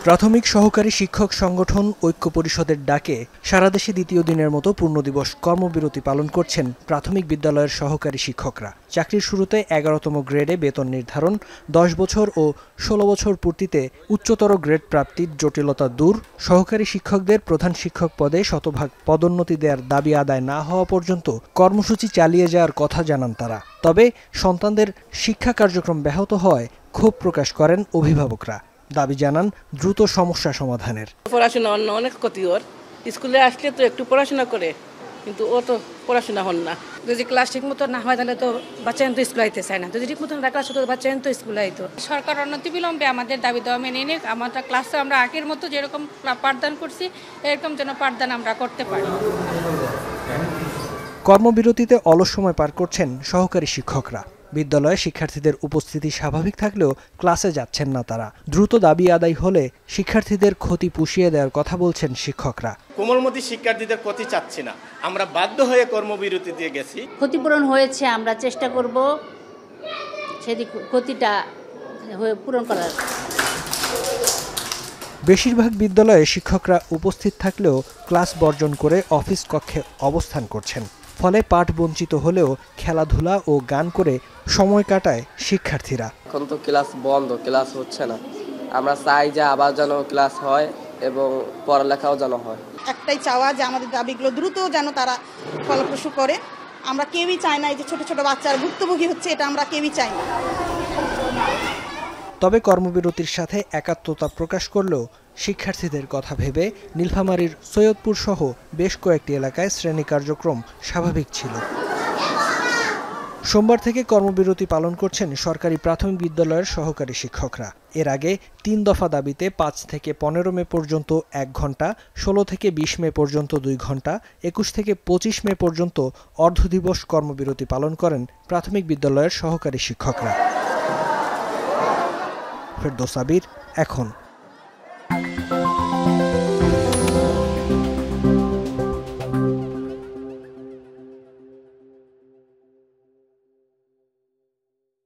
প্রাথমিক সহকারী শিক্ষক সংগঠন ঐক্য পরিষদের ডাকে সারা দেশে দ্বিতীয় দিনের মতো পূর্ণদিবস কর্মবিরতি পালন করছেন প্রাথমিক বিদ্যালয়ের সহকারী শিক্ষকরা। চাকরির শুরুতে ১১তম গ্রেডে বেতন নির্ধারণ, ১০ বছর ও ১৬ বছর পূর্তিতে উচ্চতর গ্রেড প্রাপ্তির জটিলতা দূর, সহকারী শিক্ষকদের প্রধান শিক্ষক পদে শতভাগ পদোন্নতি দেওয়ার দাবি আদায় না হওয়া পর্যন্ত কর্মসূচি চালিয়ে যাওয়ার কথা জানান তারা। তবে সন্তানদের শিক্ষা কার্যক্রম ব্যাহত হওয়ায় ক্ষোভ প্রকাশ করেন অভিভাবকরা। দাবি জানান দ্রুত সমস্যা সমাধানের। পড়াশোনা অনেক ক্ষতি ওর, স্কুলে আসলে তো একটু পড়াশোনা করে, কিন্তু ও তো পড়াশোনা হন না। যদি ক্লাস ঠিক মতো না হয় তাহলে তো বাচ্চা তো স্কুলে আইতে চায় না, যদি ঠিক মতো ক্লাস হতো বাচ্চা তো স্কুলে আইতো। সরকার অনতিবিলম্বে আমাদের দাবি দেওয়া মেনে নিক, আমাদের ক্লাসে আমরা আগের মতো যেরকম পাঠদান করছি এরকম যেন পাঠদান আমরা করতে পারি। কর্মবিরতিতে অলস সময় পার করছেন সহকারী শিক্ষকরা। বিদ্যালয়ে শিক্ষার্থীদের উপস্থিতি স্বাভাবিক থাকলেও ক্লাসে যাচ্ছেন না তারা। দ্রুত দাবি আদায় হলে শিক্ষার্থীদের ক্ষতি পুষিয়ে দেওয়ার কথা বলছেন শিক্ষকরা। কোমলমতি শিক্ষার্থীদের ক্ষতি চাচ্ছি না, আমরা বাধ্য হয়ে কর্মবিরতি দিয়ে গেছি। ক্ষতিপূরণ হয়েছে, আমরা চেষ্টা করব সেদিক ক্ষতিটা পূরণ করার। বেশিরভাগ বিদ্যালয়ে শিক্ষকরা উপস্থিত থাকলেও ক্লাস বর্জন করে অফিস কক্ষে অবস্থান করছেন। ফলে পাঠ বঞ্চিত হলেও খেলাধুলা ও গান করে সময় কাটায় শিক্ষার্থীরা। এখন তো ক্লাস বন্ধ, ক্লাস হচ্ছে না। আমরা চাই যে আবার যেন ক্লাস হয় এবং পড়ালেখাও যেন হয়। একটাই চাওয়া যে আমাদের দাবিগুলো দ্রুত যেন তারা ফলপ্রসূ করে। আমরা কেউই চাই না এই যে ছোট ছোট বাচ্চারা ভুক্তভোগী হচ্ছে, এটা আমরা কেউই চাই না। তবে কর্মবিরতির সাথে একাত্মতা প্রকাশ করলেও শিক্ষার্থীদের কথা ভেবে নীলফামারীর সৈয়দপুর সহ বেশ কয়েকটি এলাকায় শ্রেণী কার্যক্রম স্বাভাবিক ছিল। সোমবার থেকে কর্মবিরতি পালন করছেন সরকারি প্রাথমিক বিদ্যালয়ের সহকারী শিক্ষকরা। এর আগে ৩ দফা দাবিতে ৫ থেকে ১৫ মে পর্যন্ত ১ ঘন্টা, ১৬ থেকে ২০ মে পর্যন্ত ২ ঘন্টা, ২১ থেকে ২৫ মে পর্যন্ত অর্ধদিবস কর্মবিরতি পালন করেন প্রাথমিক বিদ্যালয়ের সহকারী শিক্ষকরা। ফেরদৌস আবির, এখন।